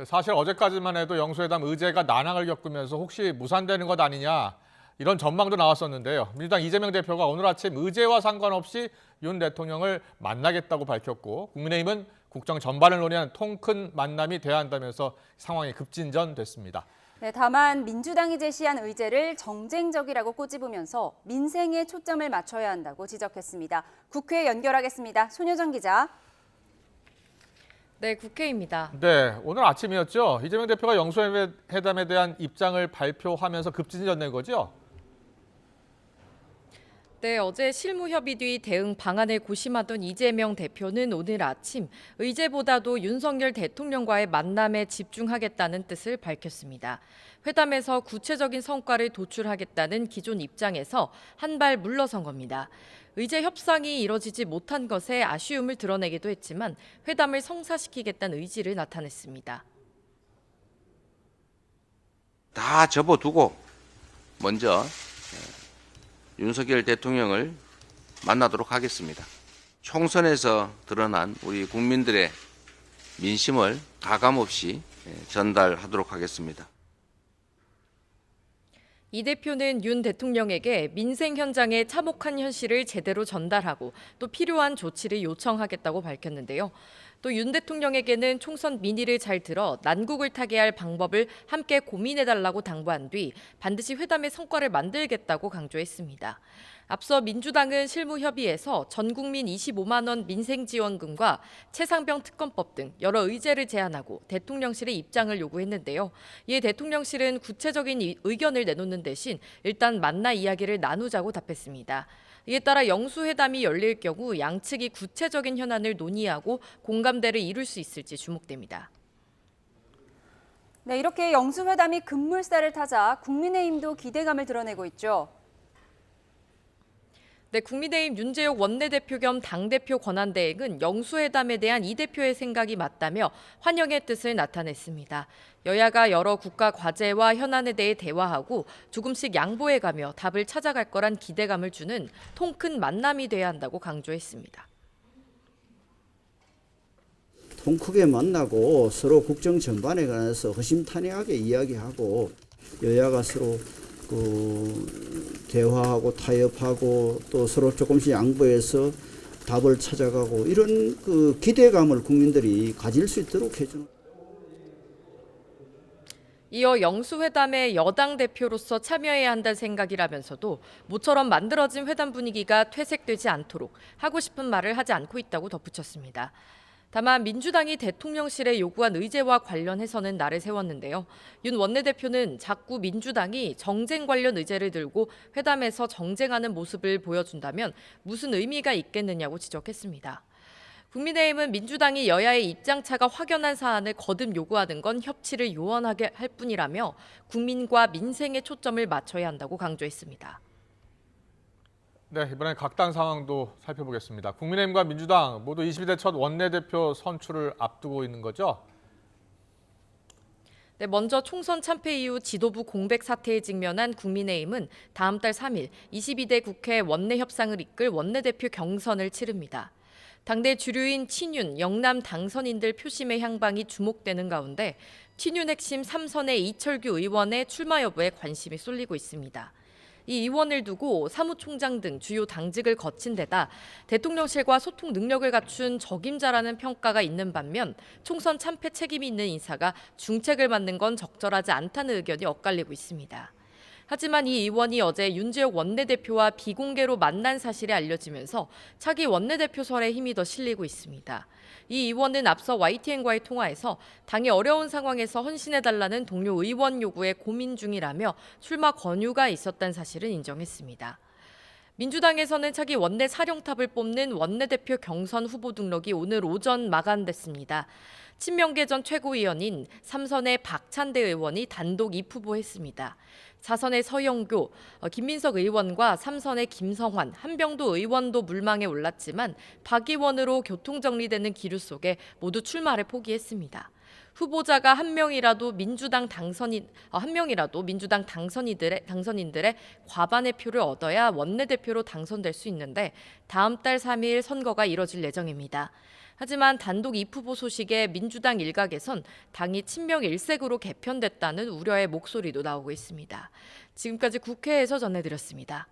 사실 어제까지만 해도 영수회담 의제가 난항을 겪으면서 혹시 무산되는 것 아니냐 이런 전망도 나왔었는데요. 민주당 이재명 대표가 오늘 아침 의제와 상관없이 윤 대통령을 만나겠다고 밝혔고 국민의힘은 국정 전반을 논의한 통 큰 만남이 돼야 한다면서 상황이 급진전됐습니다. 네, 다만 민주당이 제시한 의제를 정쟁적이라고 꼬집으면서 민생에 초점을 맞춰야 한다고 지적했습니다. 국회에 연결하겠습니다. 손효정 기자. 네, 국회입니다. 네, 오늘 아침이었죠. 이재명 대표가 영수회담에 대한 입장을 발표하면서 급진전된 거죠? 네, 어제 실무협의 뒤 대응 방안을 고심하던 이재명 대표는 오늘 아침 의제보다도 윤석열 대통령과의 만남에 집중하겠다는 뜻을 밝혔습니다. 회담에서 구체적인 성과를 도출하겠다는 기존 입장에서 한 발 물러선 겁니다. 의제 협상이 이뤄지지 못한 것에 아쉬움을 드러내기도 했지만 회담을 성사시키겠다는 의지를 나타냈습니다. 다 접어두고 먼저 윤석열 대통령을 만나도록 하겠습니다. 총선에서 드러난 우리 국민들의 민심을 가감없이 전달하도록 하겠습니다. 이 대표는 윤 대통령에게 민생 현장의 참혹한 현실을 제대로 전달하고 또 필요한 조치를 요청하겠다고 밝혔는데요. 또 윤 대통령에게는 총선 민의를 잘 들어 난국을 타게 할 방법을 함께 고민해달라고 당부한 뒤 반드시 회담의 성과를 만들겠다고 강조했습니다. 앞서 민주당은 실무협의에서 전 국민 25만 원 민생지원금과 최상병 특검법 등 여러 의제를 제안하고 대통령실의 입장을 요구했는데요. 이에 대통령실은 구체적인 의견을 내놓는 대신 일단 만나 이야기를 나누자고 답했습니다. 이에 따라 영수회담이 열릴 경우 양측이 구체적인 현안을 논의하고 공감대를 이룰 수 있을지 주목됩니다. 네, 이렇게 영수회담이 급물살을 타자 국민의힘도 기대감을 드러내고 있죠. 네, 국민의힘 윤재욱 원내대표 겸 당대표 권한대행은 영수회담에 대한 이 대표의 생각이 맞다며 환영의 뜻을 나타냈습니다. 여야가 여러 국가 과제와 현안에 대해 대화하고 조금씩 양보해가며 답을 찾아갈 거란 기대감을 주는 통 큰 만남이 돼야 한다고 강조했습니다. 통 크게 만나고 서로 국정 전반에 관해서 허심탄회하게 이야기하고 여야가 서로 대화하고 타협하고 또 서로 조금씩 양보해서 답을 찾아가고 이런 기대감을 국민들이 가질 수 있도록 해주는. 이어 영수회담에 여당 대표로서 참여해야 한다는 생각이라면서도 모처럼 만들어진 회담 분위기가 퇴색되지 않도록 하고 싶은 말을 하지 않고 있다고 덧붙였습니다. 다만 민주당이 대통령실에 요구한 의제와 관련해서는 날을 세웠는데요. 윤 원내대표는 자꾸 민주당이 정쟁 관련 의제를 들고 회담에서 정쟁하는 모습을 보여준다면 무슨 의미가 있겠느냐고 지적했습니다. 국민의힘은 민주당이 여야의 입장차가 확연한 사안을 거듭 요구하는 건 협치를 요원하게 할 뿐이라며 국민과 민생에 초점을 맞춰야 한다고 강조했습니다. 네, 이번엔 각 당 상황도 살펴보겠습니다. 국민의힘과 민주당 모두 22대 첫 원내대표 선출을 앞두고 있는 거죠? 네, 먼저 총선 참패 이후 지도부 공백 사태에 직면한 국민의힘은 다음 달 3일 22대 국회 원내 협상을 이끌 원내대표 경선을 치릅니다. 당내 주류인 친윤, 영남 당선인들 표심의 향방이 주목되는 가운데 친윤 핵심 3선의 이철규 의원의 출마 여부에 관심이 쏠리고 있습니다. 이 의원을 두고 사무총장 등 주요 당직을 거친 데다 대통령실과 소통 능력을 갖춘 적임자라는 평가가 있는 반면 총선 참패 책임이 있는 인사가 중책을 맡는 건 적절하지 않다는 의견이 엇갈리고 있습니다. 하지만 이 의원이 어제 윤재욱 원내대표와 비공개로 만난 사실이 알려지면서 차기 원내대표설에 힘이 더 실리고 있습니다. 이 의원은 앞서 YTN과의 통화에서 당이 어려운 상황에서 헌신해달라는 동료 의원 요구에 고민 중이라며 출마 권유가 있었다는 사실을 인정했습니다. 민주당에서는 차기 원내 사령탑을 뽑는 원내대표 경선 후보 등록이 오늘 오전 마감됐습니다. 친명계 전 최고위원인 3선의 박찬대 의원이 단독 입후보했습니다. 4선의 서영교, 김민석 의원과 3선의 김성환, 한병도 의원도 물망에 올랐지만 박 의원으로 교통정리되는 기류 속에 모두 출마를 포기했습니다. 후보자가 한 명이라도 민주당 당선인들의 과반의 표를 얻어야 원내대표로 당선될 수 있는데 다음 달 3일 선거가 이뤄질 예정입니다. 하지만 단독 입후보 소식에 민주당 일각에선 당이 친명 일색으로 개편됐다는 우려의 목소리도 나오고 있습니다. 지금까지 국회에서 전해드렸습니다.